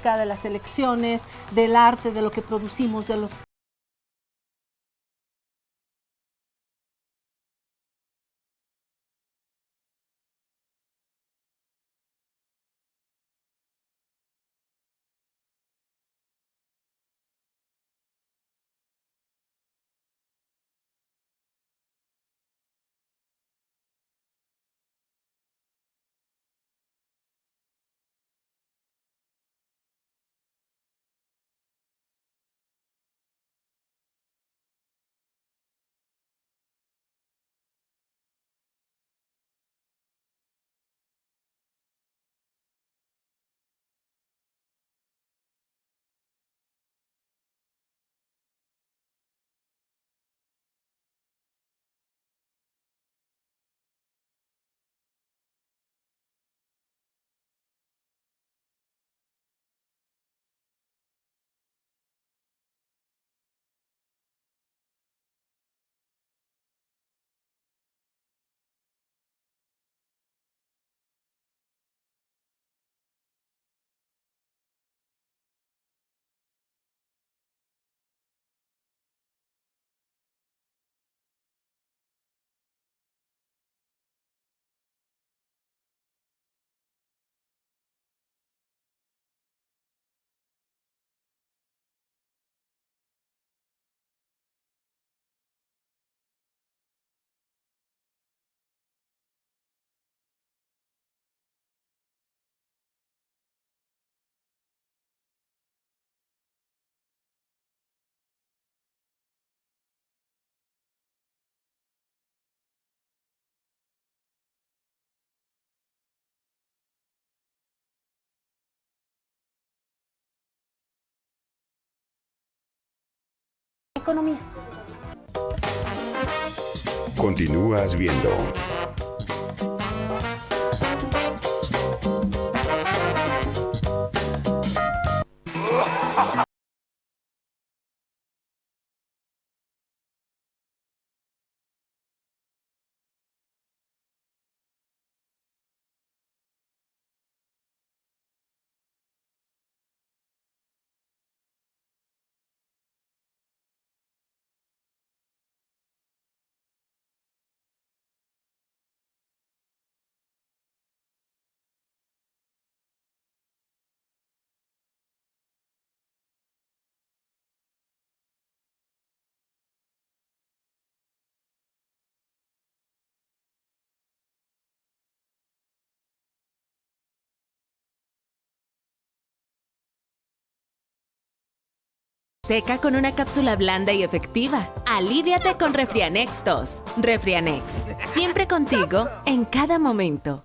música, de las elecciones, del arte, de lo que producimos, de los... Economía. Continúas viendo Seca con una cápsula blanda y efectiva. Alíviate con Refrianex 2. Refrianex, siempre contigo en cada momento.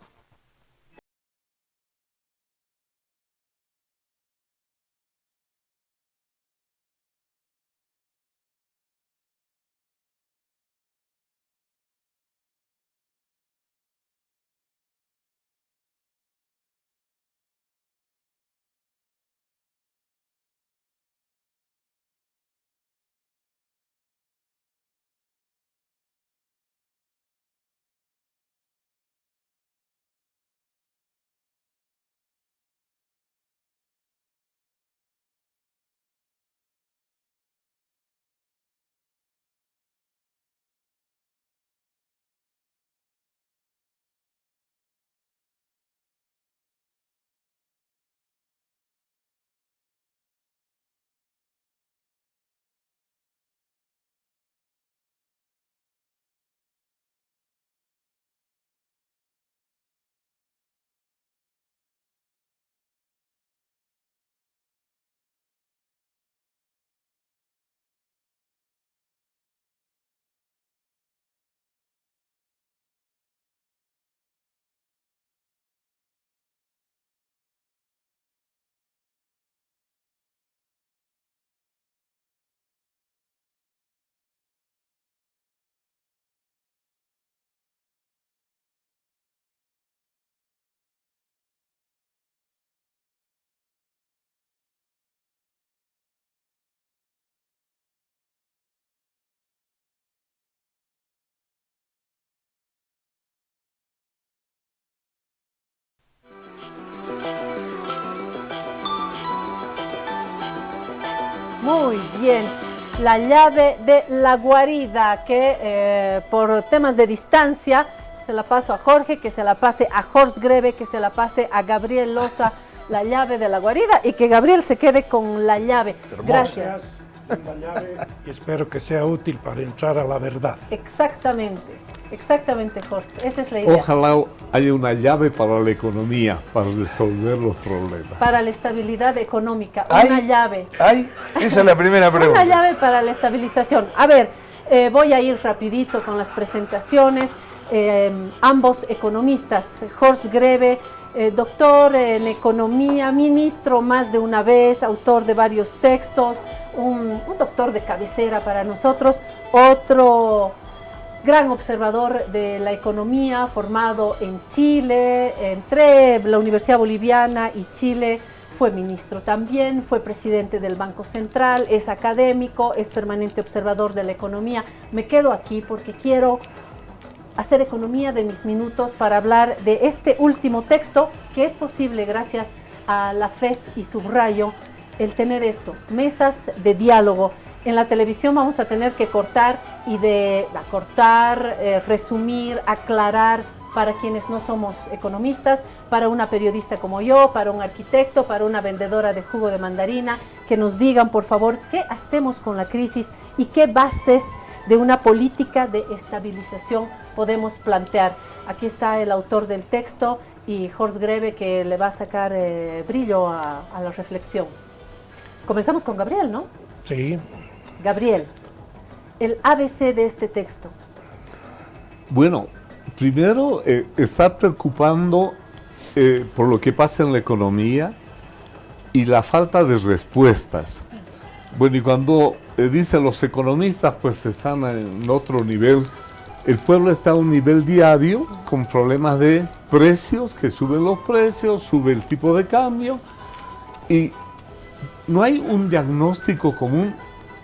Muy bien. La llave de la guarida, que por temas de distancia se la paso a Jorge, que se la pase a Horst Greve, que se la pase a Gabriel Loza, la llave de la guarida, y que Gabriel se quede con la llave. Gracias. La llave, y espero que sea útil para entrar a la verdad. Exactamente, Horst. Esa es la idea. Ojalá haya una llave para la economía, para resolver los problemas. Para la estabilidad económica, una llave. Esa es la primera pregunta. Una llave para la estabilización. A ver, voy a ir rapidito con las presentaciones. Ambos economistas, Horst Greve, doctor en economía, ministro más de una vez, autor de varios textos, un doctor de cabecera para nosotros, otro gran observador de la economía, formado en Chile, entre la Universidad Boliviana y Chile. Fue ministro también, fue presidente del Banco Central, es académico, es permanente observador de la economía. Me quedo aquí porque quiero hacer economía de mis minutos para hablar de este último texto, que es posible gracias a la FES, y subrayo el tener esto, mesas de diálogo. En la televisión vamos a tener que resumir, aclarar, para quienes no somos economistas, para una periodista como yo, para un arquitecto, para una vendedora de jugo de mandarina, que nos digan, por favor, qué hacemos con la crisis y qué bases de una política de estabilización podemos plantear. Aquí está el autor del texto y Horst Greve, que le va a sacar brillo a la reflexión. Comenzamos con Gabriel, ¿no? Sí. Gabriel, el ABC de este texto. Bueno, primero está preocupando por lo que pasa en la economía y la falta de respuestas. Bueno, y cuando dicen los economistas, pues están en otro nivel. El pueblo está a un nivel diario con problemas de precios, que suben los precios, sube el tipo de cambio, y no hay un diagnóstico común.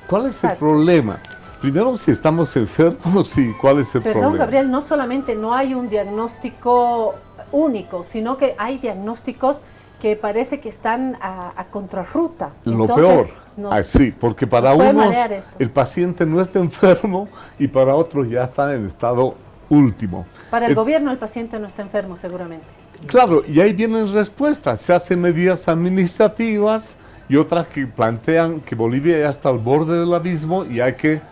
¿Cuál es el problema? Primero, si estamos enfermos y cuál es el problema. Perdón, Gabriel, no solamente no hay un diagnóstico único, sino que hay diagnósticos que parece que están a contrarruta. Lo Entonces, peor, sí, porque para unos el paciente no está enfermo y para otros ya está en estado último. Para el gobierno el paciente no está enfermo, seguramente. Claro, y ahí vienen respuestas, se hacen medidas administrativas y otras que plantean que Bolivia ya está al borde del abismo y hay que,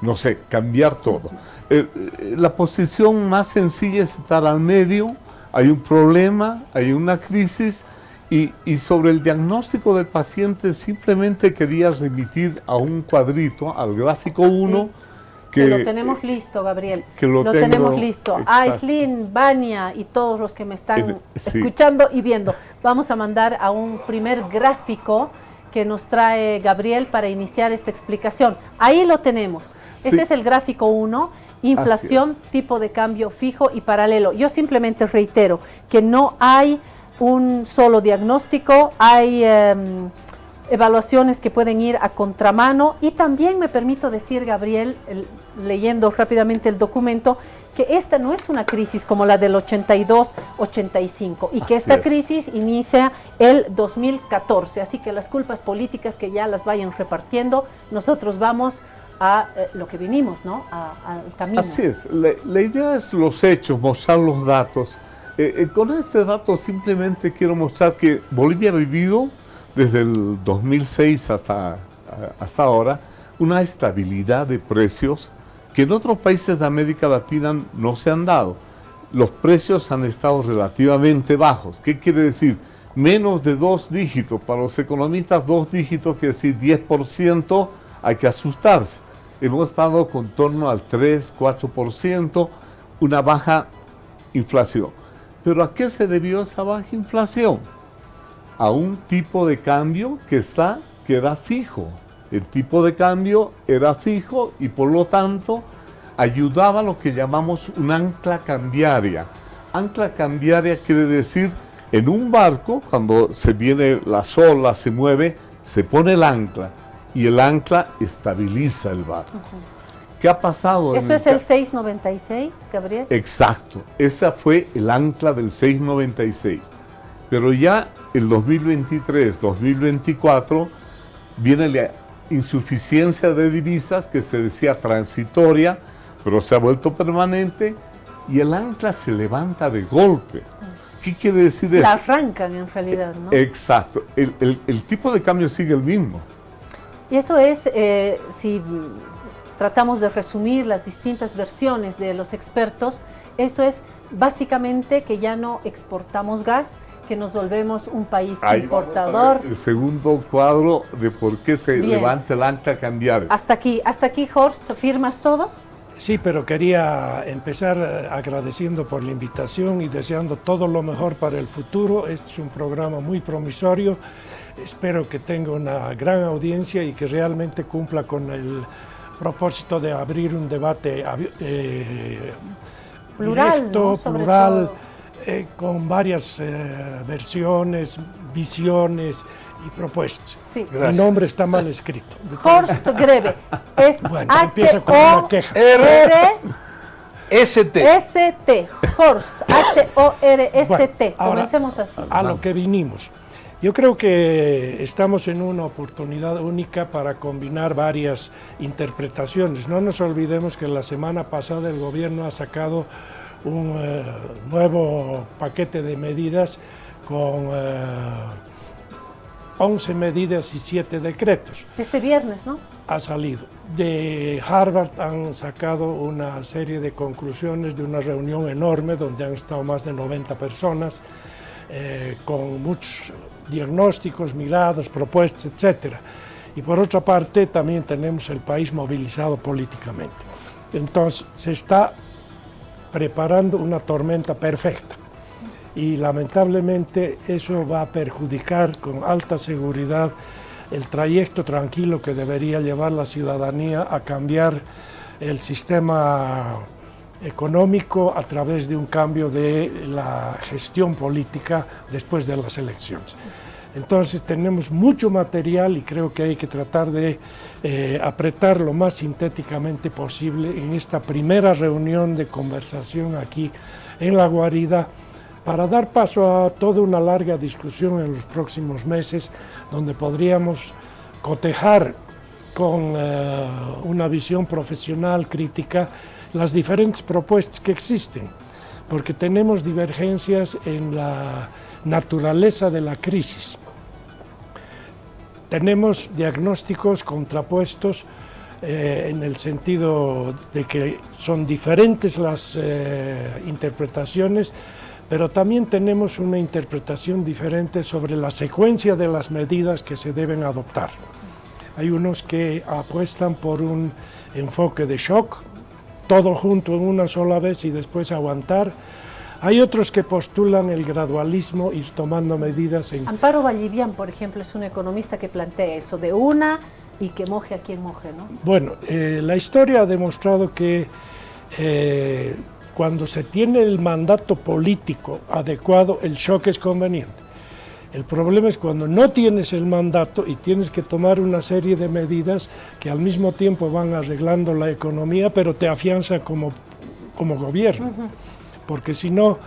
no sé, cambiar todo. La posición más sencilla es estar al medio, hay un problema, hay una crisis, y sobre el diagnóstico del paciente simplemente quería remitir a un cuadrito, al gráfico 1, que lo tenemos listo, Gabriel. Que lo tenemos listo. Aislinn, Vania y todos los que me están escuchando y viendo. Vamos a mandar a un primer gráfico que nos trae Gabriel para iniciar esta explicación. Ahí lo tenemos. Este es el gráfico 1, inflación, tipo de cambio fijo y paralelo. Yo simplemente reitero que no hay un solo diagnóstico, hay evaluaciones que pueden ir a contramano, y también me permito decir, Gabriel, leyendo rápidamente el documento, que esta no es una crisis como la del 82-85 y que esta crisis inicia el 2014, así que las culpas políticas que ya las vayan repartiendo, nosotros vamos a lo que vinimos, ¿no? Al camino. Así es, la idea es los hechos, mostrar los datos. Con este dato simplemente quiero mostrar que Bolivia ha vivido desde el 2006 hasta ahora una estabilidad de precios que en otros países de América Latina no se han dado. Los precios han estado relativamente bajos. ¿Qué quiere decir? Menos de 2 dígitos. Para los economistas, 2 dígitos quiere decir 10%, hay que asustarse. Hemos estado con torno al 3, 4%, una baja inflación. ¿Pero a qué se debió esa baja inflación? A un tipo de cambio que era fijo. El tipo de cambio era fijo y por lo tanto ayudaba a lo que llamamos un ancla cambiaria. Ancla cambiaria quiere decir, en un barco, cuando se viene las olas, se mueve, se pone el ancla y el ancla estabiliza el barco. ¿Qué ha pasado? ¿Eso es el 696, Gabriel? Exacto, esa fue el ancla del 696. Pero ya el 2023, 2024, viene insuficiencia de divisas que se decía transitoria, pero se ha vuelto permanente, y el ancla se levanta de golpe. ¿Qué quiere decir eso? La arrancan en realidad, ¿no? Exacto. El tipo de cambio sigue el mismo. Y eso es, si tratamos de resumir las distintas versiones de los expertos, eso es básicamente que ya no exportamos gas, que nos volvemos un país Ahí importador. vamos a ver el segundo cuadro de por qué se Bien. levanta el ancla cambiario. Hasta aquí, Horst, ¿firmas todo? Sí, pero quería empezar agradeciendo por la invitación y deseando todo lo mejor para el futuro. Este es un programa muy promisorio. Espero que tenga una gran audiencia y que realmente cumpla con el propósito de abrir un debate Plural, directo, ¿no? Sobre plural, todo. con varias versiones, visiones y propuestas. Sí. Mi nombre está mal escrito. Horst Greve. Es Bueno, empieza con una queja. ST. H-O-R-S-T. Horst. H-O-R-S-T. Bueno, ahora, Comencemos así. a lo que vinimos. Yo creo que estamos en una oportunidad única para combinar varias interpretaciones. No nos olvidemos que la semana pasada el gobierno ha sacado un nuevo paquete de medidas con 11 medidas y 7 decretos. Este viernes, ¿no? Ha salido. De Harvard han sacado una serie de conclusiones de una reunión enorme donde han estado más de 90 personas con muchos diagnósticos, miradas, propuestas, etc. Y por otra parte también tenemos el país movilizado políticamente. Entonces se está preparando una tormenta perfecta y lamentablemente eso va a perjudicar con alta seguridad el trayecto tranquilo que debería llevar la ciudadanía a cambiar el sistema económico a través de un cambio de la gestión política después de las elecciones. Entonces tenemos mucho material y creo que hay que tratar de apretar lo más sintéticamente posible en esta primera reunión de conversación aquí en La Guarida para dar paso a toda una larga discusión en los próximos meses donde podríamos cotejar con una visión profesional crítica las diferentes propuestas que existen, porque tenemos divergencias en la naturaleza de la crisis. Tenemos diagnósticos contrapuestos en el sentido de que son diferentes las interpretaciones, pero también tenemos una interpretación diferente sobre la secuencia de las medidas que se deben adoptar. Hay unos que apuestan por un enfoque de shock, todo junto en una sola vez y después aguantar. Hay otros que postulan el gradualismo, ir tomando medidas en... Amparo Vallivian, por ejemplo, es un economista que plantea eso, de una y que moje a quien moje, ¿no? Bueno, la historia ha demostrado que cuando se tiene el mandato político adecuado, el shock es conveniente. El problema es cuando no tienes el mandato y tienes que tomar una serie de medidas que al mismo tiempo van arreglando la economía, pero te afianza como gobierno. Porque si no,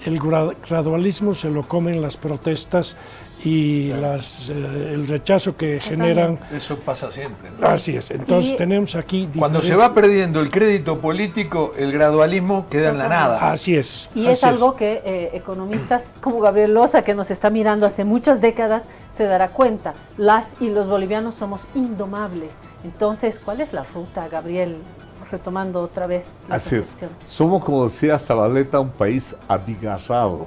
el gradualismo se lo comen las protestas y el rechazo que generan. Eso pasa siempre, ¿no? Así es. Entonces tenemos aquí... Cuando se va perdiendo el crédito político, el gradualismo queda en la nada. Así es. Y es algo que economistas como Gabriel Loza, que nos está mirando hace muchas décadas, se dará cuenta. Las y los bolivianos somos indomables. Entonces, ¿cuál es la ruta, Gabriel? Retomando otra vez la Así es. concepción. Somos, como decía Zabaleta, un país abigarrado.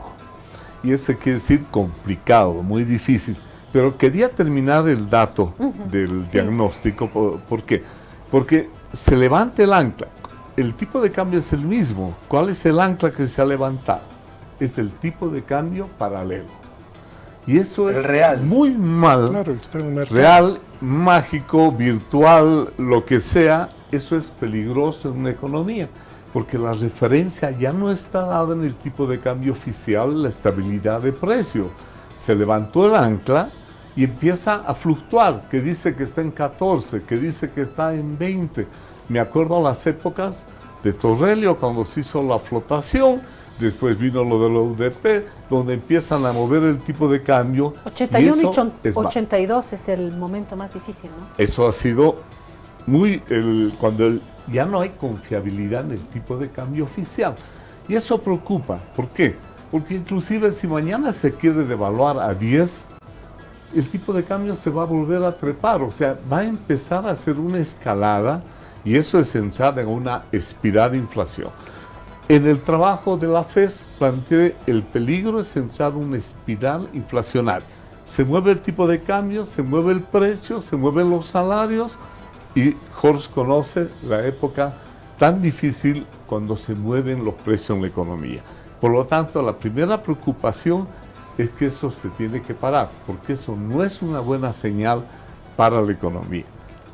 Y eso quiere decir complicado, muy difícil. Pero quería terminar el dato del diagnóstico. ¿Por qué? Porque se levanta el ancla. El tipo de cambio es el mismo. ¿Cuál es el ancla que se ha levantado? Es el tipo de cambio paralelo. Y eso es real. Muy mal. Claro, está en el mercado. Real, mágico, virtual, lo que sea. Eso es peligroso en una economía, porque la referencia ya no está dada en el tipo de cambio oficial, la estabilidad de precio. Se levantó el ancla y empieza a fluctuar, que dice que está en 14, que dice que está en 20. Me acuerdo a las épocas de Torrelio cuando se hizo la flotación, después vino lo de la UDP, donde empiezan a mover el tipo de cambio. 81 y y eso es 82 es el momento más difícil, ¿no? Eso ha sido ya no hay confiabilidad en el tipo de cambio oficial. Y eso preocupa. ¿Por qué? Porque inclusive si mañana se quiere devaluar a 10, el tipo de cambio se va a volver a trepar. O sea, va a empezar a hacer una escalada y eso es entrar en una espiral de inflación. En el trabajo de la FES planteé el peligro es entrar en una espiral inflacionaria. Se mueve el tipo de cambio, se mueve el precio, se mueven los salarios y Jorge conoce la época tan difícil cuando se mueven los precios en la economía. Por lo tanto, la primera preocupación es que eso se tiene que parar, porque eso no es una buena señal para la economía.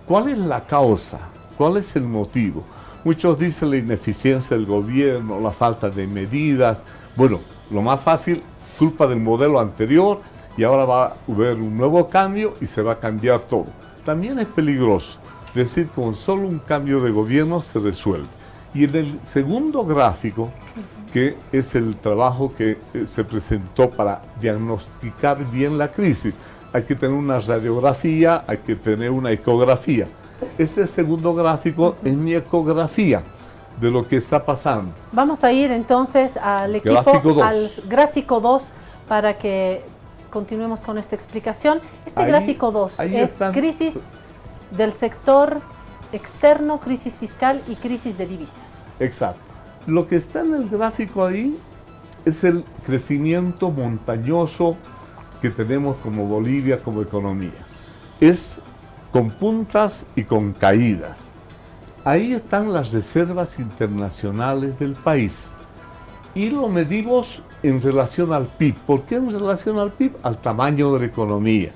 ¿Cuál es la causa? ¿Cuál es el motivo? Muchos dicen la ineficiencia del gobierno, la falta de medidas. Bueno, lo más fácil, culpa del modelo anterior y ahora va a haber un nuevo cambio y se va a cambiar todo. También es peligroso decir que con solo un cambio de gobierno se resuelve. Y en el segundo gráfico, que es el trabajo que se presentó para diagnosticar bien la crisis, hay que tener una radiografía, hay que tener una ecografía. Este segundo gráfico es mi ecografía de lo que está pasando. Vamos a ir entonces al equipo, al gráfico 2, para que continuemos con esta explicación. Gráfico 2 es crisis del sector externo, crisis fiscal y crisis de divisas. Exacto. Lo que está en el gráfico ahí es el crecimiento montañoso que tenemos como Bolivia, como economía. Es con puntas y con caídas. Ahí están las reservas internacionales del país. Y lo medimos en relación al PIB. ¿Por qué en relación al PIB? Al tamaño de la economía,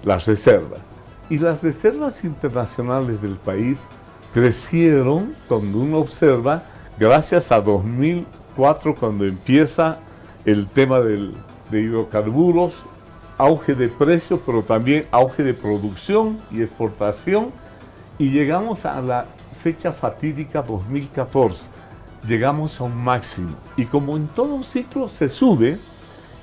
las reservas. Y las reservas internacionales del país crecieron, cuando uno observa, gracias a 2004, cuando empieza el tema de hidrocarburos, auge de precios, pero también auge de producción y exportación, y llegamos a la fecha fatídica 2014. Llegamos a un máximo. Y como en todo ciclo se sube,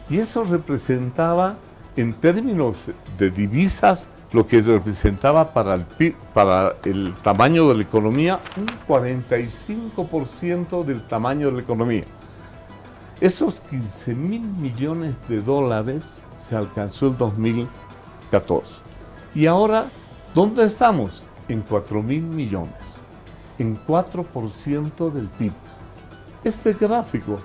y eso representaba, en términos de divisas, lo que representaba para el PIB, para el tamaño de la economía, un 45% del tamaño de la economía. Esos 15.000 millones de dólares se alcanzó el 2014. Y ahora, ¿dónde estamos? En 4.000 millones, en 4% del PIB. Este gráfico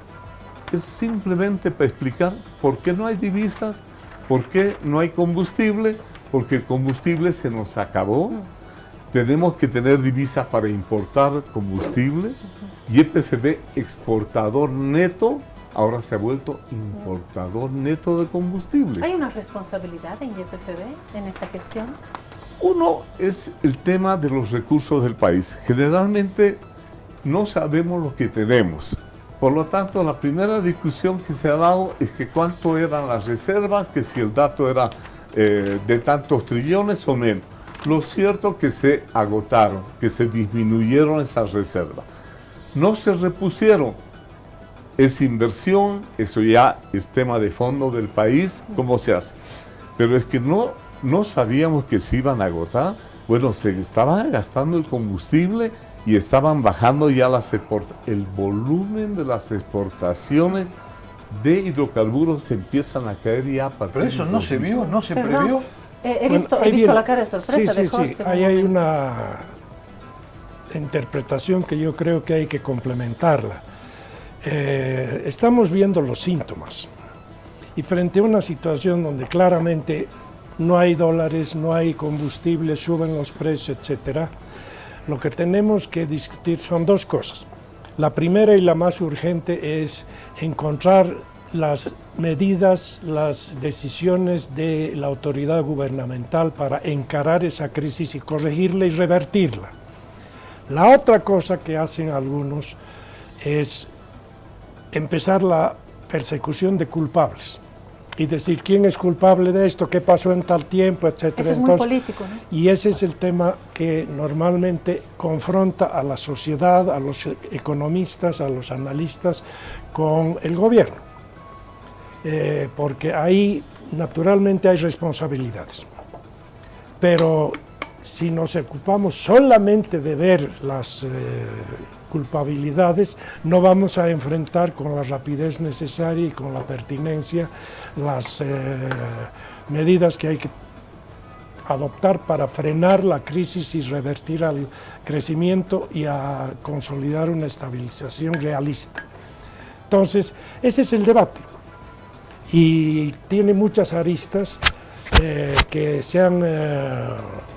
es simplemente para explicar por qué no hay divisas, por qué no hay combustible, porque el combustible se nos acabó. Tenemos que tener divisas para importar combustible. YPFB, exportador neto, ahora se ha vuelto importador neto de combustible. ¿Hay una responsabilidad en YPFB en esta gestión? Uno es el tema de los recursos del país. Generalmente no sabemos lo que tenemos. Por lo tanto, la primera discusión que se ha dado es que cuánto eran las reservas, que si el dato era de tantos trillones o menos. Lo cierto es que se agotaron, que se disminuyeron esas reservas. No se repusieron. Es inversión, eso ya es tema de fondo del país, ¿cómo se hace? Pero es que no sabíamos que se iban a agotar. Bueno, se estaba gastando el combustible y estaban bajando ya el volumen de las exportaciones de hidrocarburos se empiezan a caer ya a partir Pero eso no se vio, no se previó. He visto la cara de sorpresa de Jorge. Sí, ahí hay una interpretación que yo creo que hay que complementarla. Estamos viendo los síntomas y frente a una situación donde claramente no hay dólares, no hay combustible, suben los precios, etcétera, lo que tenemos que discutir son dos cosas. La primera y la más urgente es encontrar las medidas, las decisiones de la autoridad gubernamental para encarar esa crisis y corregirla y revertirla. La otra cosa que hacen algunos es empezar la persecución de culpables. y decir quién es culpable de esto, qué pasó en tal tiempo, etcétera. Eso es muy político, ¿no? Y ese es el tema que normalmente confronta a la sociedad, a los economistas, a los analistas con el gobierno, porque ahí naturalmente hay responsabilidades. Pero si nos ocupamos solamente de ver las culpabilidades, no vamos a enfrentar con la rapidez necesaria y con la pertinencia las medidas que hay que adoptar para frenar la crisis y revertir al crecimiento y a consolidar una estabilización realista. Entonces, ese es el debate y tiene muchas aristas que se han,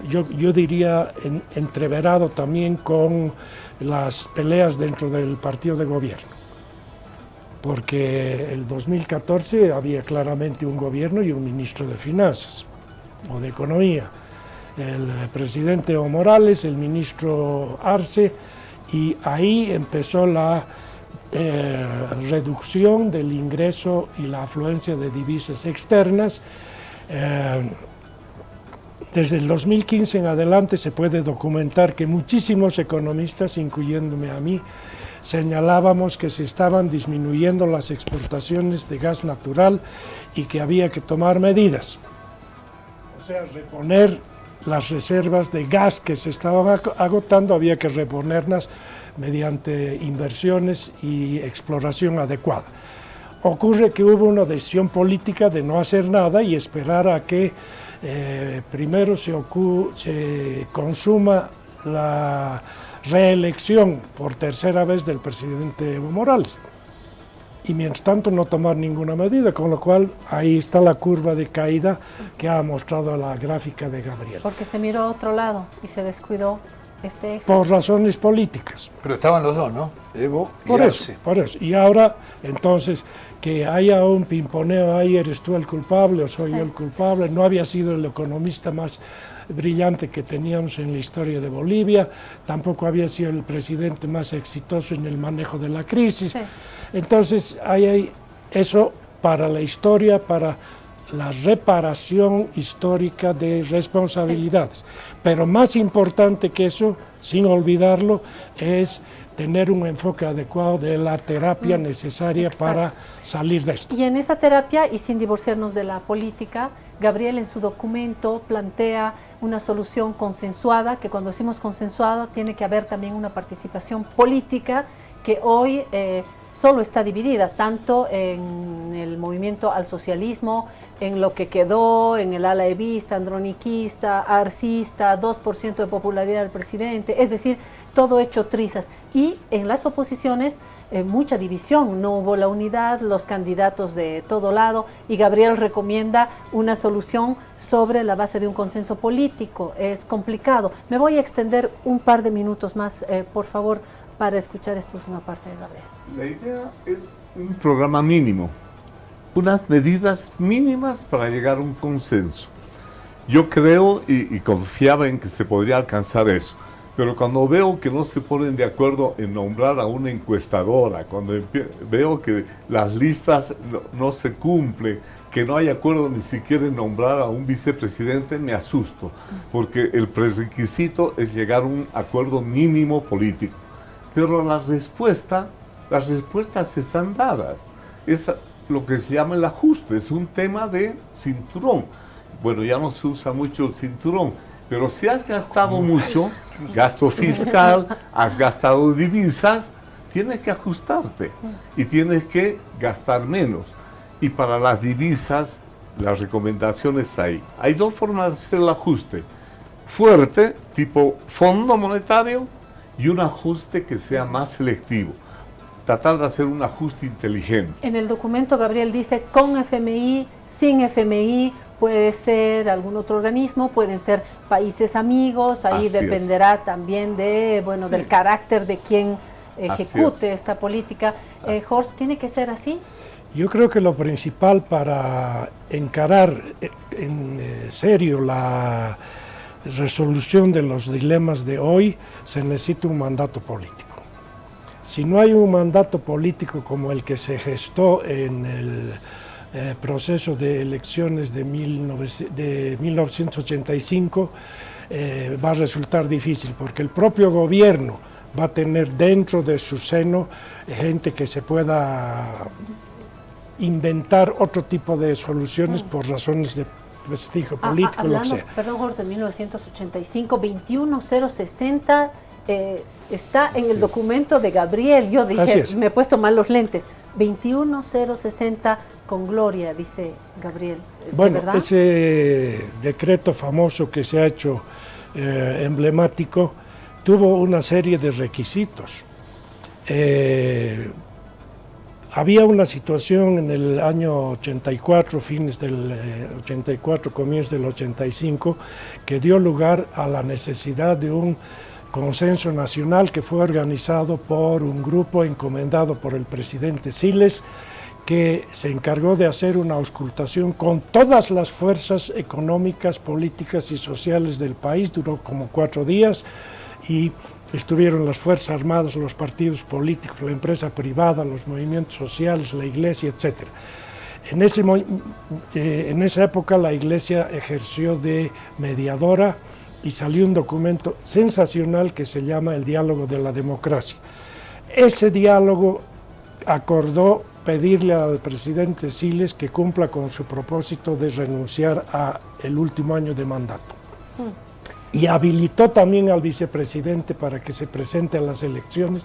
yo diría, entreverado también con las peleas dentro del partido de gobierno, porque el 2014 había claramente un gobierno y un ministro de Finanzas o de Economía, el presidente Evo Morales, el ministro Arce, y ahí empezó la reducción del ingreso y la afluencia de divisas externas. Desde el 2015 en adelante se puede documentar que muchísimos economistas, incluyéndome a mí, señalábamos que se estaban disminuyendo las exportaciones de gas natural y que había que tomar medidas. O sea, reponer las reservas de gas que se estaban agotando, había que reponerlas mediante inversiones y exploración adecuada. Ocurre que hubo una decisión política de no hacer nada y esperar a que primero se consuma la reelección por tercera vez del presidente Evo Morales. Y mientras tanto no tomar ninguna medida, con lo cual ahí está la curva de caída que ha mostrado la gráfica de Gabriel. Porque se miró a otro lado y se descuidó este eje. Por razones políticas. Pero estaban los dos, ¿no? Evo y Por Arce. eso, por eso. Y ahora, entonces, que haya un pimponeo ahí, eres tú el culpable o soy yo el culpable, no había sido el economista más brillante que teníamos en la historia de Bolivia, tampoco había sido el presidente más exitoso en el manejo de la crisis. Sí. Entonces, hay eso para la historia, para la reparación histórica de responsabilidades. Pero más importante que eso, sin olvidarlo, es tener un enfoque adecuado de la terapia necesaria para salir de esto. Y en esa terapia, y sin divorciarnos de la política, Gabriel en su documento plantea una solución consensuada, que cuando decimos consensuada tiene que haber también una participación política que hoy solo está dividida, tanto en el movimiento al socialismo, en lo que quedó, en el ala evista, androniquista, arcista, 2% de popularidad del presidente, es decir, todo hecho trizas. Y en las oposiciones, mucha división, no hubo la unidad, los candidatos de todo lado, y Gabriel recomienda una solución sobre la base de un consenso político. Es complicado. Me voy a extender un par de minutos más, por favor, para escuchar esta última parte de Gabriel. La idea es un programa mínimo, unas medidas mínimas para llegar a un consenso. Yo creo y confiaba en que se podría alcanzar eso, pero cuando veo que no se ponen de acuerdo en nombrar a una encuestadora, cuando veo que las listas no se cumplen, que no hay acuerdo ni siquiera en nombrar a un vicepresidente, me asusto, porque el prerequisito es llegar a un acuerdo mínimo político. Pero las respuestas están dadas. Es lo que se llama el ajuste, es un tema de cinturón. Bueno, ya no se usa mucho el cinturón, pero si has gastado mucho, gasto fiscal, has gastado divisas, tienes que ajustarte y tienes que gastar menos. Y para las divisas, las recomendaciones hay dos formas de hacer el ajuste. Fuerte, tipo fondo monetario, y un ajuste que sea más selectivo. Tratar de hacer un ajuste inteligente. En el documento Gabriel dice con FMI, sin FMI, puede ser algún otro organismo, pueden ser países amigos, ahí Así dependerá también de, bueno, del carácter de quien ejecute esta política. Horst, ¿tiene que ser así? Yo creo que lo principal para encarar en serio la resolución de los dilemas de hoy, se necesita un mandato político. Si no hay un mandato político como el que se gestó en el proceso de elecciones de 1985 va a resultar difícil, porque el propio gobierno va a tener dentro de su seno gente que se pueda inventar otro tipo de soluciones por razones de prestigio político, lo que hablando, sea. perdón, Jorge, de 1985, 21060 está en el documento de Gabriel. Yo dije, me he puesto mal los lentes. 21060 con gloria, dice Gabriel. Bueno, ¿verdad? ese decreto famoso que se ha hecho emblemático tuvo una serie de requisitos. Había una situación en el año 84, fines del 84, comienzos del 85, que dio lugar a la necesidad de un consenso nacional que fue organizado por un grupo encomendado por el presidente Siles, que se encargó de hacer una auscultación con todas las fuerzas económicas, políticas y sociales del país. Duró como 4 días y estuvieron las Fuerzas Armadas, los partidos políticos, la empresa privada, los movimientos sociales, la Iglesia, etc. En esa época la Iglesia ejerció de mediadora y salió un documento sensacional que se llama el Diálogo de la Democracia. Ese diálogo acordó pedirle al presidente Siles que cumpla con su propósito de renunciar al último año de mandato. Y habilitó también al vicepresidente para que se presente a las elecciones,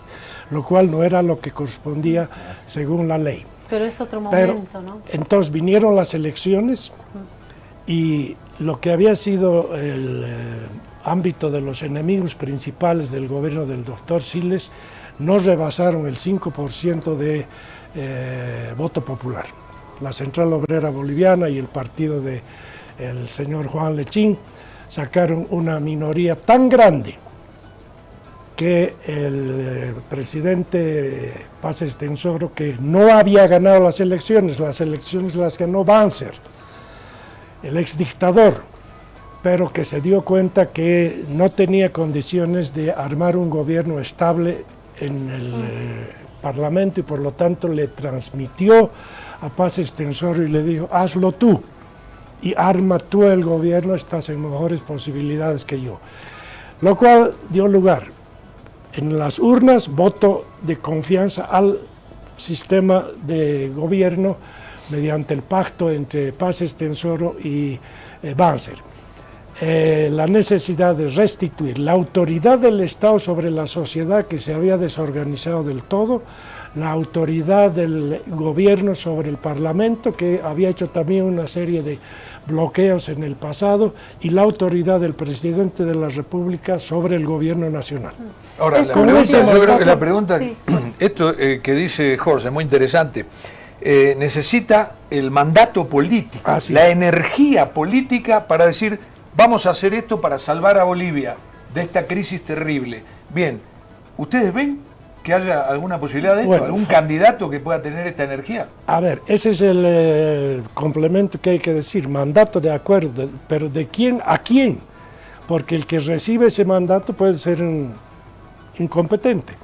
lo cual no era lo que correspondía según la ley. Pero es otro momento, ¿no? Entonces vinieron las elecciones y lo que había sido el ámbito de los enemigos principales del gobierno del doctor Siles no rebasaron el 5% de voto popular. La Central Obrera Boliviana y el partido del señor Juan Lechín sacaron una minoría tan grande que el presidente Paz Estenssoro, que no había ganado las elecciones las ganó Banzer, el exdictador, pero que se dio cuenta que no tenía condiciones de armar un gobierno estable en el Parlamento y por lo tanto le transmitió a Paz Estenssoro y le dijo: hazlo tú y arma tú el gobierno, estás en mejores posibilidades que yo. Lo cual dio lugar en las urnas voto de confianza al sistema de gobierno mediante el pacto entre Paz Estenssoro y Banzer. La necesidad de restituir la autoridad del Estado sobre la sociedad que se había desorganizado del todo, la autoridad del gobierno sobre el Parlamento, que había hecho también una serie de bloqueos en el pasado, y la autoridad del presidente de la República sobre el gobierno nacional. Ahora, yo creo que la pregunta, sí, esto que dice Jorge es muy interesante. Necesita el mandato político, la energía política para decir: vamos a hacer esto para salvar a Bolivia de esta crisis terrible. Bien, ¿ustedes ven que haya alguna posibilidad de esto? Bueno, ¿algún candidato que pueda tener esta energía? A ver, ese es el complemento que hay que decir, mandato de acuerdo, pero ¿de quién a quién? Porque el que recibe ese mandato puede ser un incompetente.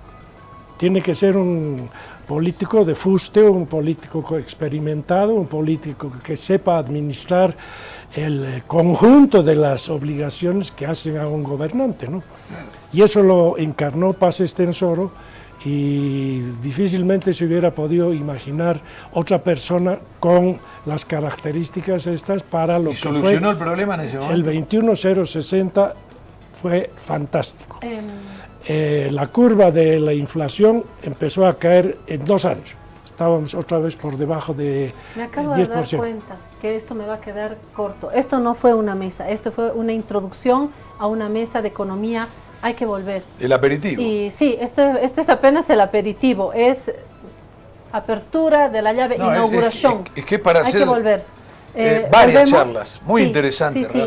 Tiene que ser un político de fuste, un político experimentado, un político que sepa administrar el conjunto de las obligaciones que hacen a un gobernante, ¿no? Y eso lo encarnó Paz Estenssoro, y difícilmente se hubiera podido imaginar otra persona con las características estas para lo que fue. ¿Y solucionó el problema en ese momento? El 21060 fue fantástico. La curva de la inflación empezó a caer en 2 años. Estábamos otra vez por debajo de 10%. Me acabo de dar cuenta que esto me va a quedar corto. Esto no fue una mesa, esto fue una introducción a una mesa de economía. Hay que volver. El aperitivo. Y sí, este es apenas el aperitivo, es apertura de la llave, inauguración. Es que para hay que volver. Varias charlas, muy interesantes. Sí,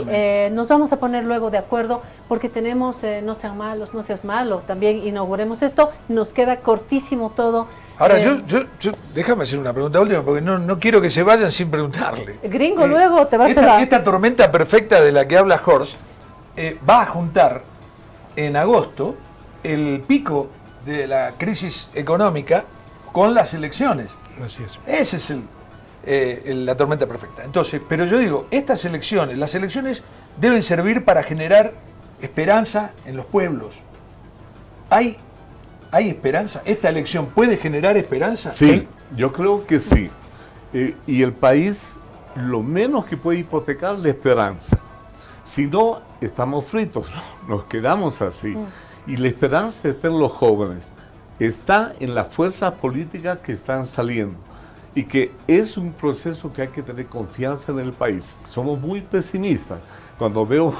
nos vamos a poner luego de acuerdo porque tenemos, no sean malos, no seas malo, también inauguremos esto, nos queda cortísimo todo. Ahora, déjame hacer una pregunta última porque no quiero que se vayan sin preguntarle. Gringo, luego te vas a... Esta tormenta perfecta de la que habla Horst va a juntar en agosto el pico de la crisis económica con las elecciones. Así es. Ese es la tormenta perfecta. Entonces, pero yo digo, las elecciones deben servir para generar esperanza en los pueblos. ¿Hay esperanza? ¿Esta elección puede generar esperanza? Sí, yo creo que sí. Y el país lo menos que puede hipotecar la esperanza. Si no, estamos fritos, nos quedamos así. Y la esperanza está en los jóvenes, está en las fuerzas políticas que están saliendo. Y que es un proceso que hay que tener confianza en el país. Somos muy pesimistas. Cuando veo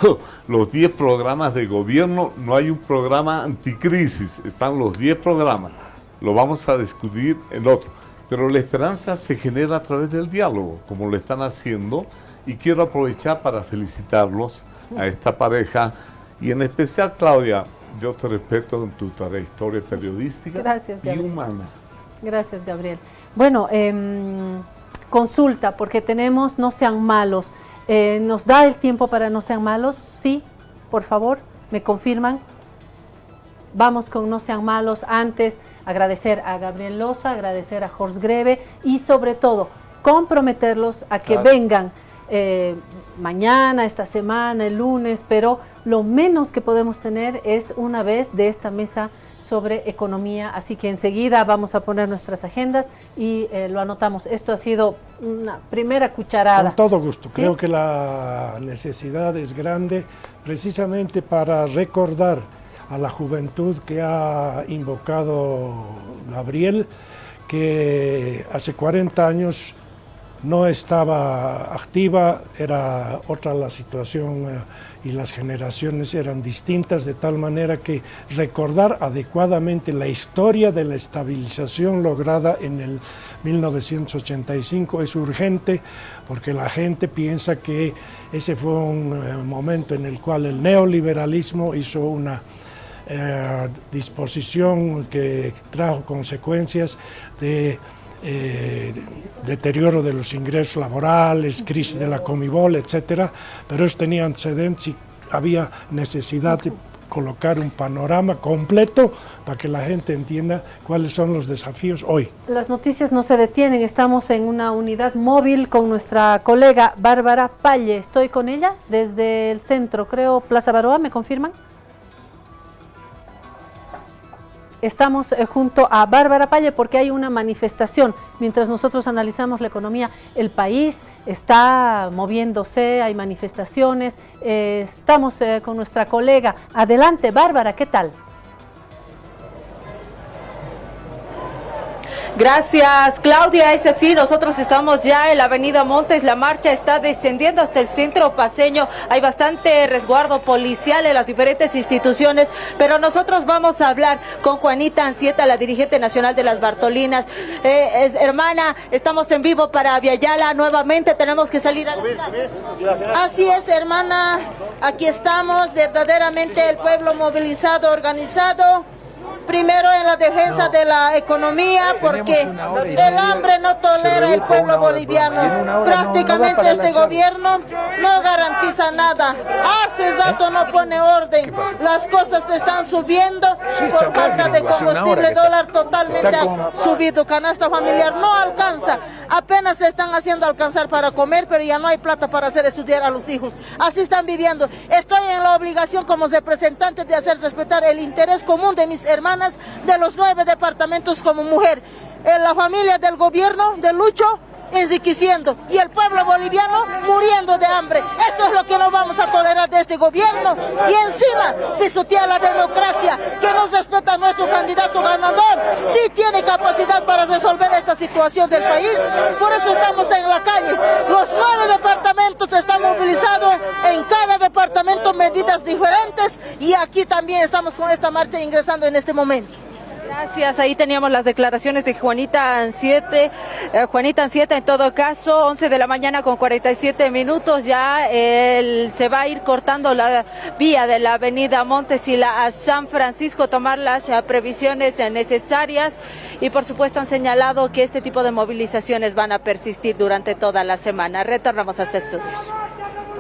los 10 programas de gobierno, no hay un programa anticrisis, están los 10 programas. Lo vamos a discutir en otro. Pero la esperanza se genera a través del diálogo, como lo están haciendo. Y quiero aprovechar para felicitarlos a esta pareja. Y en especial, Claudia, yo te respeto en tu trayectoria periodística. Gracias, y humana. Gracias, Gabriel. Bueno, consulta, porque tenemos No Sean Malos. ¿Nos da el tiempo para No Sean Malos? Sí, por favor, me confirman. Vamos con No Sean Malos. Antes, agradecer a Gabriel Loza, agradecer a Horst Greve y sobre todo, comprometerlos a que vengan mañana, esta semana, el lunes, pero lo menos que podemos tener es una vez de esta mesa sobre economía, así que enseguida vamos a poner nuestras agendas y lo anotamos. Esto ha sido una primera cucharada. Con todo gusto. ¿Sí? Creo que la necesidad es grande precisamente para recordar a la juventud que ha invocado Gabriel, que hace 40 años no estaba activa, era otra la situación y las generaciones eran distintas, de tal manera que recordar adecuadamente la historia de la estabilización lograda en el 1985 es urgente, porque la gente piensa que ese fue un momento en el cual el neoliberalismo hizo una disposición que trajo consecuencias de deterioro de los ingresos laborales, crisis de la Comibol, etcétera, pero eso tenía antecedentes y había necesidad de colocar un panorama completo para que la gente entienda cuáles son los desafíos hoy. Las noticias no se detienen, estamos en una unidad móvil con nuestra colega Bárbara Palle. Estoy con ella desde el centro, creo, Plaza Baroa, ¿me confirman? Estamos junto a Bárbara Palle porque hay una manifestación. Mientras nosotros analizamos la economía, el país está moviéndose, hay manifestaciones. Estamos con nuestra colega. Adelante, Bárbara, ¿qué tal? Gracias, Claudia. Es así, nosotros estamos ya en la avenida Montes, la marcha está descendiendo hasta el centro paceño, hay bastante resguardo policial en las diferentes instituciones, pero nosotros vamos a hablar con Juanita Ancieta, la dirigente nacional de las Bartolinas. Hermana, estamos en vivo para Viayala, nuevamente tenemos que salir a la calle. Así es, hermana, aquí estamos, verdaderamente el pueblo movilizado, organizado. Primero en la defensa de la economía, porque el hambre no tolera el pueblo boliviano. Prácticamente este gobierno no garantiza nada. Hace rato no pone orden. Las cosas se están subiendo por falta de combustible. Dólar totalmente ha subido. Canasta familiar no alcanza. Apenas se están haciendo alcanzar para comer, pero ya no hay plata para hacer estudiar a los hijos. Así están viviendo. Estoy en la obligación como representante de hacer respetar el interés común de mis hermanas de los 9 departamentos como mujer. La familia del gobierno de Lucho enriqueciendo y el pueblo boliviano muriendo de hambre. Eso es lo que no vamos a tolerar de este gobierno. Y encima pisotea la democracia, que no respeta a nuestro candidato ganador. Sí tiene capacidad para resolver esta situación del país. Por eso estamos en la calle. Los 9 departamentos están movilizados, en cada departamento medidas diferentes, y aquí también estamos con esta marcha ingresando en este momento. Gracias, ahí teníamos las declaraciones de Juanita Ancieta. Juanita Ancieta, en todo caso, 11 de la mañana con 47 minutos, ya se va a ir cortando la vía de la avenida Montes y la San Francisco, tomar las previsiones necesarias, y por supuesto han señalado que este tipo de movilizaciones van a persistir durante toda la semana. Retornamos a este estudio.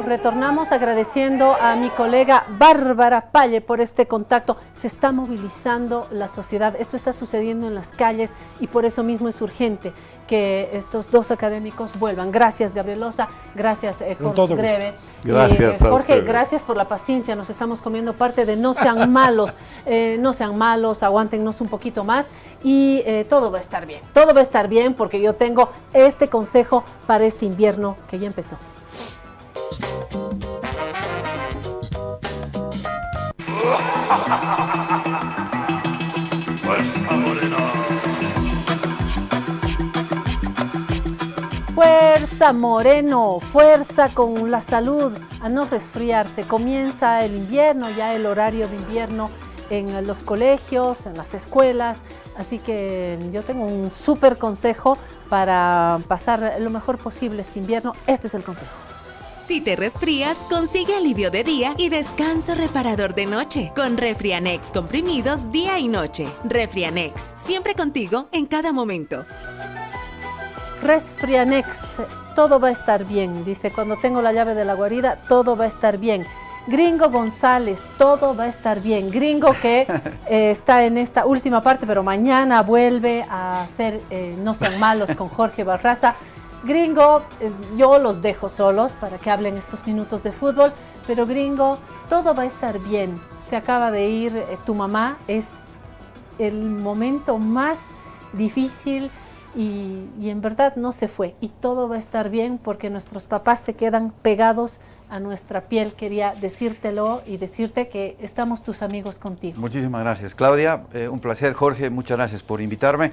Retornamos agradeciendo a mi colega Bárbara Palle por este contacto. Se está movilizando la sociedad, esto está sucediendo en las calles y por eso mismo es urgente que estos dos académicos vuelvan. Gracias, Gabrielosa, gracias, Jorge Greve. Gracias, Jorge, gracias por la paciencia, nos estamos comiendo parte de no sean malos, aguántennos un poquito más y todo va a estar bien. Todo va a estar bien porque yo tengo este consejo para este invierno que ya empezó. Fuerza Morena. Fuerza Moreno, fuerza con la salud, a no resfriarse. Comienza el invierno, ya el horario de invierno en los colegios, en las escuelas, así que yo tengo un súper consejo para pasar lo mejor posible este invierno. Este es el consejo. Si te resfrías, consigue alivio de día y descanso reparador de noche con Refrianex comprimidos día y noche. Refrianex, siempre contigo en cada momento. Refrianex, todo va a estar bien, dice, cuando tengo la llave de la guarida, todo va a estar bien. Gringo González, todo va a estar bien. Gringo que está en esta última parte, pero mañana vuelve a hacer No Sean Malos con Jorge Barraza. Gringo, yo los dejo solos para que hablen estos minutos de fútbol, pero Gringo, todo va a estar bien. Se acaba de ir tu mamá, es el momento más difícil y en verdad no se fue. Y todo va a estar bien porque nuestros papás se quedan pegados a nuestra piel. Quería decírtelo y decirte que estamos tus amigos contigo. Muchísimas gracias, Claudia. Un placer, Jorge. Muchas gracias por invitarme,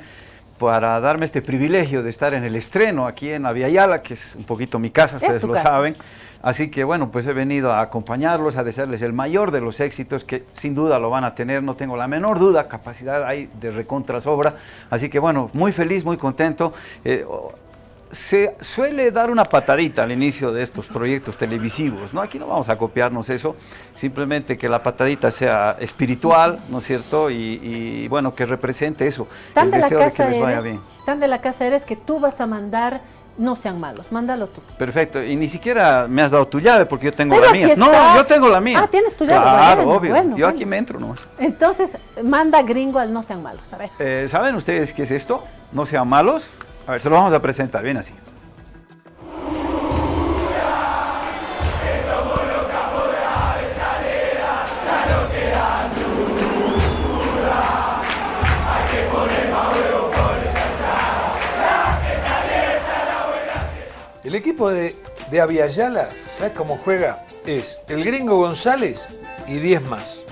para darme este privilegio de estar en el estreno aquí en Aviala, que es un poquito mi casa, ustedes lo saben. Así que bueno, pues he venido a acompañarlos, a desearles el mayor de los éxitos, que sin duda lo van a tener, no tengo la menor duda, capacidad hay de recontrasobra. Así que bueno, muy feliz, muy contento. Se suele dar una patadita al inicio de estos proyectos televisivos, ¿no? Aquí no vamos a copiarnos eso, simplemente que la patadita sea espiritual, ¿no es cierto? Y bueno, que represente eso, el deseo de que les vaya bien. Tan de la casa eres que tú vas a mandar No Sean Malos, mándalo tú. Perfecto, y ni siquiera me has dado tu llave porque yo tengo la mía. No, yo tengo la mía. Ah, tienes tu llave. Claro, obvio, yo aquí me entro nomás. Entonces, manda Gringo al No Sean Malos, a ver. ¿Saben ustedes qué es esto? No Sean Malos. A ver, se lo vamos a presentar, bien así. El equipo de Aviala, ¿sabes cómo juega? Es el Gringo González y 10 más.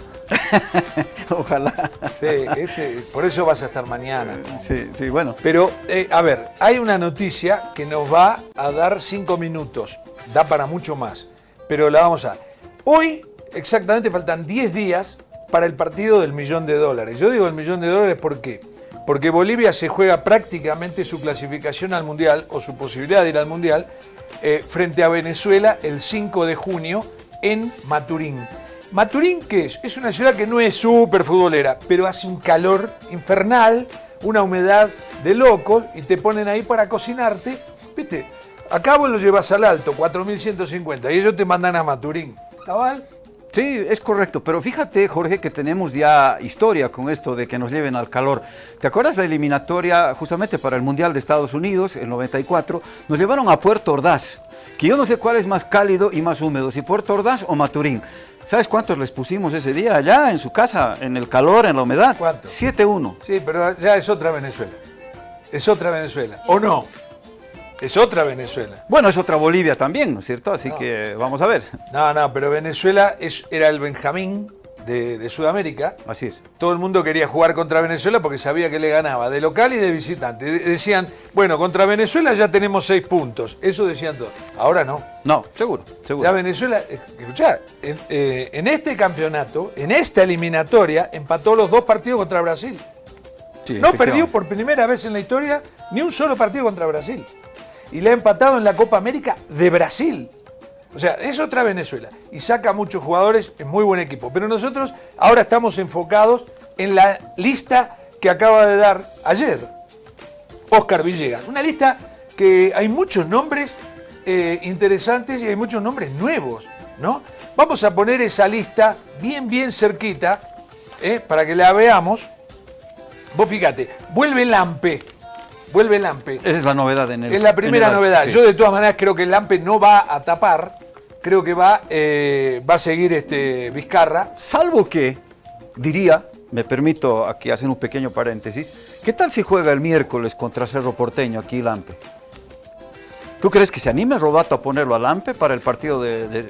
Ojalá. Sí, por eso vas a estar mañana. Sí, bueno. Pero, a ver, hay una noticia que nos va a dar 5 minutos. Da para mucho más, pero la vamos a... Hoy, exactamente, faltan 10 días para el partido del $1.000.000. Yo digo el $1.000.000 ¿por qué? Porque Bolivia se juega prácticamente su clasificación al Mundial, o su posibilidad de ir al Mundial, frente a Venezuela el 5 de junio en Maturín. Maturín, ¿qué es? Es una ciudad que no es súper futbolera, pero hace un calor infernal, una humedad de locos, y te ponen ahí para cocinarte. ¿Viste? Acá vos lo llevas al Alto, 4.150, y ellos te mandan a Maturín. ¿Cabal? Sí, es correcto, pero fíjate, Jorge, que tenemos ya historia con esto de que nos lleven al calor. ¿Te acuerdas la eliminatoria justamente para el Mundial de Estados Unidos, el 94? Nos llevaron a Puerto Ordaz, que yo no sé cuál es más cálido y más húmedo, si Puerto Ordaz o Maturín. ¿Sabes cuántos les pusimos ese día allá en su casa, en el calor, en la humedad? ¿Cuánto? 7-1. Sí, pero ya es otra Venezuela. Es otra Venezuela. ¿O no? Es otra Venezuela. Bueno, es otra Bolivia también, ¿no es cierto? Así que vamos a ver. No, pero Venezuela era el Benjamín de Sudamérica. Así es. Todo el mundo quería jugar contra Venezuela porque sabía que le ganaba de local y de visitante. Decían, bueno, contra Venezuela ya tenemos 6 puntos. Eso decían todos. Ahora no. No, seguro. Ya Venezuela, escuchá, en este campeonato, en esta eliminatoria, empató los 2 partidos contra Brasil. Sí, no perdió por primera vez en la historia ni un solo partido contra Brasil. Y le ha empatado en la Copa América de Brasil. O sea, es otra Venezuela. Y saca muchos jugadores, es muy buen equipo. Pero nosotros ahora estamos enfocados en la lista que acaba de dar ayer Oscar Villegas. Una lista que hay muchos nombres interesantes y hay muchos nombres nuevos, ¿no? Vamos a poner esa lista bien cerquita, para que la veamos. Vos fíjate, vuelve Lampe. Esa es la novedad en el... Es la primera novedad. Sí. Yo de todas maneras creo que Lampe no va a tapar. Creo que va a seguir Vizcarra. Salvo que, diría, me permito aquí hacer un pequeño paréntesis, ¿qué tal si juega el miércoles contra Cerro Porteño aquí Lampe? ¿Tú crees que se anime Robato a ponerlo a Lampe para el partido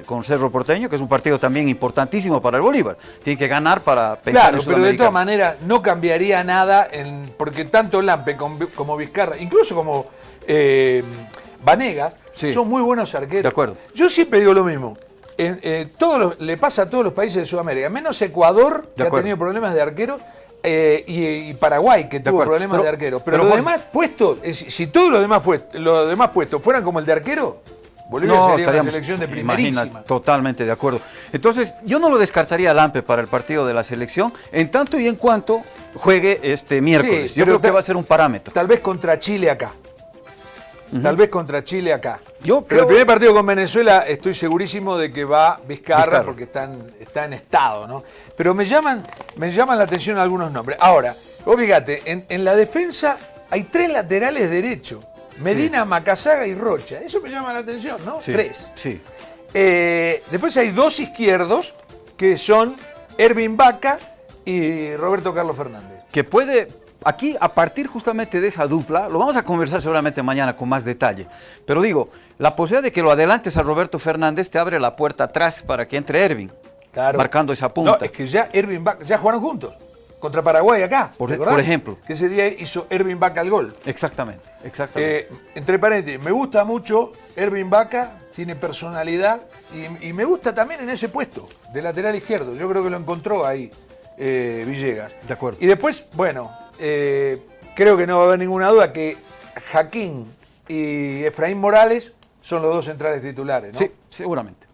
con Cerro Porteño, que es un partido también importantísimo para el Bolívar? Tiene que ganar para pensar en Sudamericana. Pero de todas maneras no cambiaría nada, porque tanto Lampe como Vizcarra, incluso como Vanegas, sí, son muy buenos arqueros. De acuerdo. Yo siempre digo lo mismo. Le pasa a todos los países de Sudamérica, menos Ecuador, que ha tenido problemas de arquero, y Paraguay, que tuvo problemas de arquero. Pero los demás puestos, si todos los demás puestos fueran como el de arquero, Bolivia sería una selección de primerísima. Imagina, totalmente de acuerdo. Entonces, yo no lo descartaría a Lampe para el partido de la selección, en tanto y en cuanto juegue este miércoles. Sí, yo creo que va a ser un parámetro. Tal vez contra Chile acá. Pero el primer partido con Venezuela estoy segurísimo de que va Vizcarra. Porque está en estado, ¿no? Pero me llaman la atención algunos nombres. Ahora, vos fíjate, en la defensa hay 3 laterales derechos. Medina, sí, Macazaga y Rocha. Eso me llama la atención, ¿no? Sí, 3. Sí. Después hay 2 izquierdos, que son Ervin Vaca y Roberto Carlos Fernández. Que puede... Aquí, a partir justamente de esa dupla, lo vamos a conversar seguramente mañana con más detalle, pero digo, la posibilidad de que lo adelantes a Roberto Fernández te abre la puerta atrás para que entre Ervin, marcando esa punta. No, es que ya Ervin Vaca, ya jugaron juntos, contra Paraguay acá, por ejemplo. Que ese día hizo Ervin Vaca el gol. Exactamente. Entre paréntesis, me gusta mucho Ervin Vaca, tiene personalidad y me gusta también en ese puesto, de lateral izquierdo. Yo creo que lo encontró ahí Villegas. De acuerdo. Y después, bueno... creo que no va a haber ninguna duda que Jaquín y Efraín Morales son los 2 centrales titulares, ¿no? Sí, seguramente.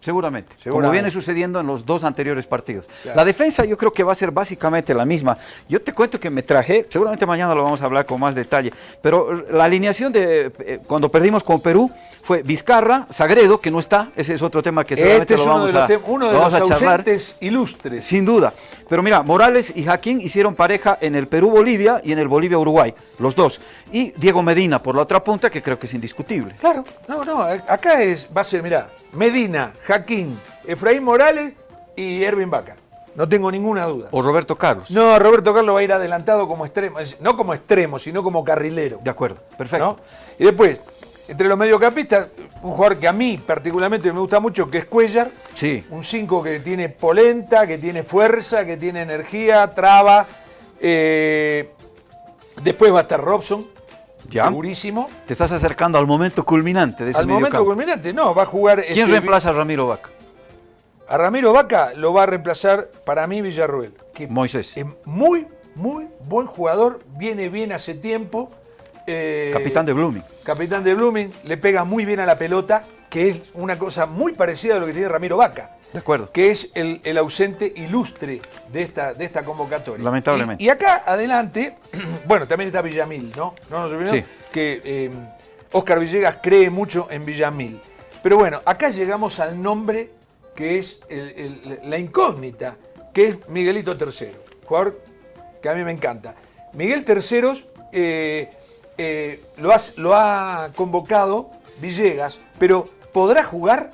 Como viene sucediendo en los 2 anteriores partidos. Claro. La defensa yo creo que va a ser básicamente la misma. Yo te cuento que me traje, seguramente mañana lo vamos a hablar con más detalle, pero la alineación de cuando perdimos con Perú fue Vizcarra, Sagredo, que no está, ese es otro tema que seguramente lo vamos a charlar. Uno de los ausentes ilustres. Sin duda. Pero mira, Morales y Jaquín hicieron pareja en el Perú-Bolivia y en el Bolivia-Uruguay, los 2. Y Diego Medina por la otra punta, que creo que es indiscutible. Claro, acá va a ser, mirá, Medina, Jaquín, Efraín Morales y Ervin Vaca. No tengo ninguna duda. O Roberto Carlos. No, Roberto Carlos va a ir adelantado como extremo, no como extremo, sino como carrilero. De acuerdo, perfecto. ¿No? Y después, entre los mediocampistas, un jugador que a mí particularmente me gusta mucho, que es Cuellar. Sí. Un 5 que tiene polenta, que tiene fuerza, que tiene energía, traba. Después va a estar Robson. ¿Ya? Segurísimo. Te estás acercando al momento culminante de ese mediocampo. Al momento culminante, no, va a jugar... ¿Quién reemplaza a Ramiro Vaca? A Ramiro Vaca lo va a reemplazar, para mí, Villarroel. Que Moisés. Es muy buen jugador, viene bien hace tiempo. Capitán de Blooming. Capitán de Blooming, le pega muy bien a la pelota, que es una cosa muy parecida a lo que tiene Ramiro Vaca. De acuerdo. Que es el ausente ilustre de esta convocatoria. Lamentablemente. Y acá adelante, bueno, también está Villamil, ¿no? No nos olvidemos sí, que Óscar Villegas cree mucho en Villamil. Pero bueno, acá llegamos al nombre que es la incógnita, que es Miguelito Terceros, jugador que a mí me encanta. Miguel Terceros lo ha convocado Villegas, pero ¿podrá jugar?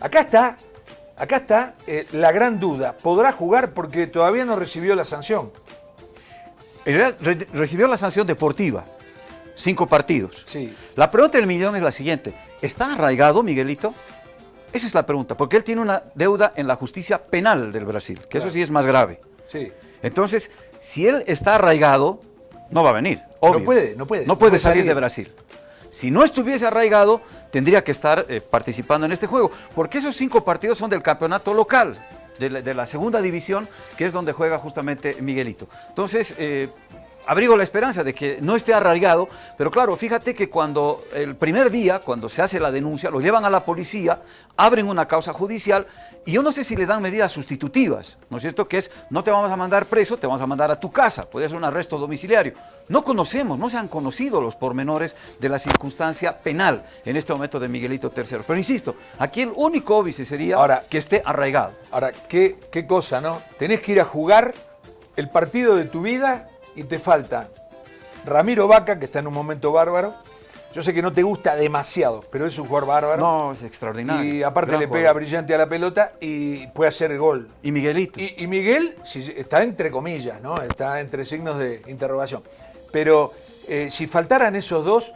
Acá está la gran duda. ¿Podrá jugar? Porque todavía no recibió la sanción. Recibió la sanción deportiva. 5 partidos. Sí. La pregunta del millón es la siguiente. ¿Está arraigado Miguelito? Esa es la pregunta, porque él tiene una deuda en la justicia penal del Brasil, que claro, eso sí es más grave. Sí. Entonces, si él está arraigado, no va a venir. Obvio. No puede salir de Brasil. Si no estuviese arraigado, tendría que estar participando en este juego, porque esos 5 partidos son del campeonato local, de la segunda división, que es donde juega justamente Miguelito. Entonces, abrigo la esperanza de que no esté arraigado, pero claro, fíjate que cuando el primer día, cuando se hace la denuncia, lo llevan a la policía, abren una causa judicial y yo no sé si le dan medidas sustitutivas, ¿no es cierto? Que es, no te vamos a mandar preso, te vamos a mandar a tu casa, puede ser un arresto domiciliario. No conocemos, no se han conocido los pormenores de la circunstancia penal en este momento de Miguelito III. Pero insisto, aquí el único óbice sería ahora, que esté arraigado. Ahora, qué cosa, ¿no? Tenés que ir a jugar el partido de tu vida y te falta Ramiro Vaca, que está en un momento bárbaro. Yo sé que no te gusta demasiado, pero es un jugador bárbaro. No, es extraordinario. Y aparte le pega brillante a la pelota y puede hacer el gol. Y Miguelito. Y Miguel está entre comillas, ¿no? Está entre signos de interrogación. Pero si faltaran esos dos,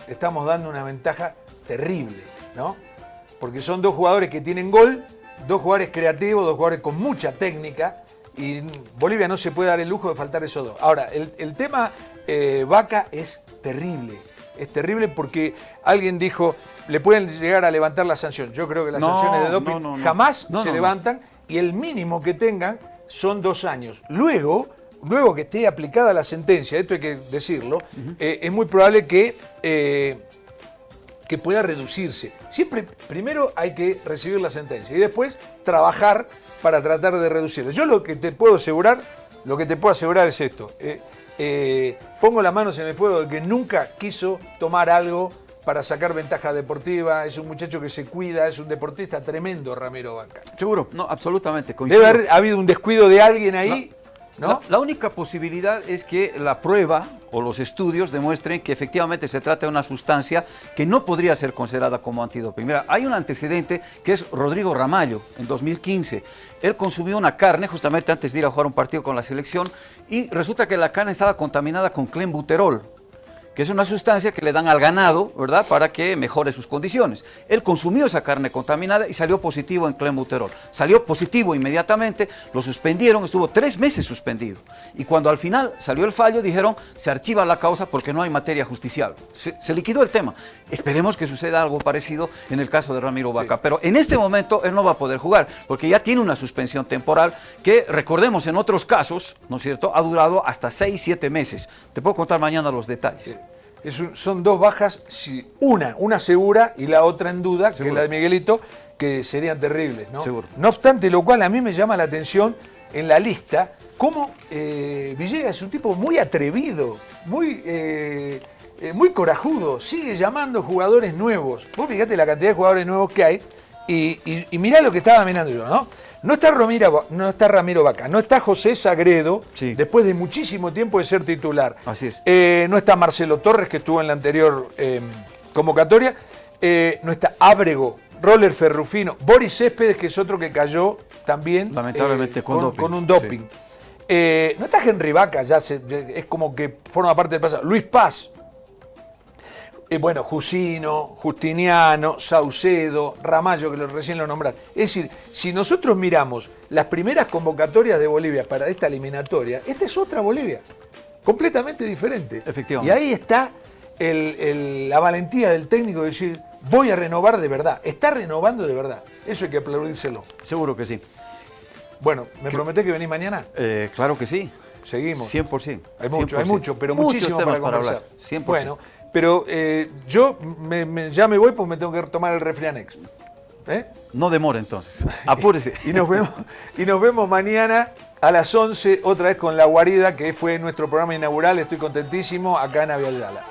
estamos dando una ventaja terrible, ¿no? Porque son dos jugadores que tienen gol, dos jugadores creativos, dos jugadores con mucha técnica, y Bolivia no se puede dar el lujo de faltar esos dos. Ahora, el tema Vaca es terrible porque alguien dijo, le pueden llegar a levantar la sanción. Yo creo que las sanciones de doping jamás se levantan y el mínimo que tengan son 2 años. Luego que esté aplicada la sentencia, esto hay que decirlo, es muy probable que pueda reducirse. Siempre, primero hay que recibir la sentencia y después trabajar para tratar de reducirla. Yo lo que te puedo asegurar es esto. Pongo las manos en el fuego de que nunca quiso tomar algo para sacar ventaja deportiva. Es un muchacho que se cuida, es un deportista tremendo, Ramiro Vaca. Seguro, no, absolutamente. Coincido. Debe haber habido un descuido de alguien ahí. ¿No? La única posibilidad es que la prueba o los estudios demuestren que efectivamente se trata de una sustancia que no podría ser considerada como antidoping. Mira, hay un antecedente que es Rodrigo Ramallo, en 2015. Él consumió una carne justamente antes de ir a jugar un partido con la selección y resulta que la carne estaba contaminada con clenbuterol, que es una sustancia que le dan al ganado, ¿verdad?, para que mejore sus condiciones. Él consumió esa carne contaminada y salió positivo en clenbuterol. Salió positivo inmediatamente, lo suspendieron, estuvo 3 meses suspendido. Y cuando al final salió el fallo, dijeron, se archiva la causa porque no hay materia justiciable. Se liquidó el tema. Esperemos que suceda algo parecido en el caso de Ramiro Vaca. Sí. Pero en este momento él no va a poder jugar, porque ya tiene una suspensión temporal que, recordemos, en otros casos, ¿no es cierto?, ha durado hasta 6, 7 meses. Te puedo contar mañana los detalles. Sí. Son 2 bajas, una segura y la otra en duda, seguro, que es la de Miguelito, que serían terribles, ¿no? Seguro. No obstante, lo cual a mí me llama la atención en la lista, cómo Villegas es un tipo muy atrevido, muy corajudo, sigue llamando jugadores nuevos. Vos fíjate la cantidad de jugadores nuevos que hay y mirá lo que estaba mirando yo, ¿no? No está Ramiro Vaca, no está José Sagredo, sí, después de muchísimo tiempo de ser titular. Así es. No está Marcelo Torres, que estuvo en la anterior convocatoria. No está Ábrego, Roller Ferrufino, Boris Céspedes, que es otro que cayó también lamentablemente con un doping. Sí. No está Henry Vaca, es como que forma parte del pasado. Luis Paz. Bueno, Jusino, Justiniano, Saucedo, Ramallo, que recién lo nombraron. Es decir, si nosotros miramos las primeras convocatorias de Bolivia para esta eliminatoria, esta es otra Bolivia, completamente diferente. Efectivamente. Y ahí está la valentía del técnico de decir, voy a renovar de verdad. Está renovando de verdad. Eso hay que aplaudírselo. Seguro que sí. Bueno, ¿me prometés que venís mañana? Claro que sí. Seguimos. 100%. Hay mucho, pero muchísimo para conversar. 100%. Bueno, pero yo ya me voy porque me tengo que tomar el Refrianex. No demore entonces, apúrese. y nos vemos mañana a las 11, otra vez con La Guarida, que fue nuestro programa inaugural. Estoy contentísimo acá en Aviala.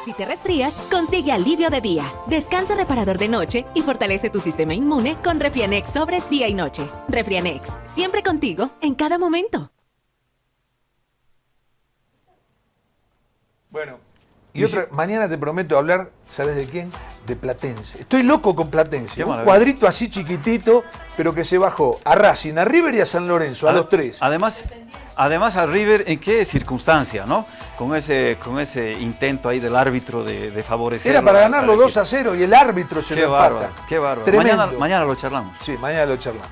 Si te resfrías, consigue alivio de día, descanso reparador de noche y fortalece tu sistema inmune con Refrianex sobres día y noche. Refrianex, siempre contigo, en cada momento. Bueno, mañana te prometo hablar, ¿sabes de quién? De Platense. Estoy loco con Platense. Un cuadrito así chiquitito, pero que se bajó a Racing, a River y a San Lorenzo, a los 3. Además a River, ¿en qué circunstancia, no? Con ese intento ahí del árbitro de favorecer. Era para ganarlo 2-0 y el árbitro se lo empata. Qué bárbaro. Mañana lo charlamos. Sí, mañana lo charlamos.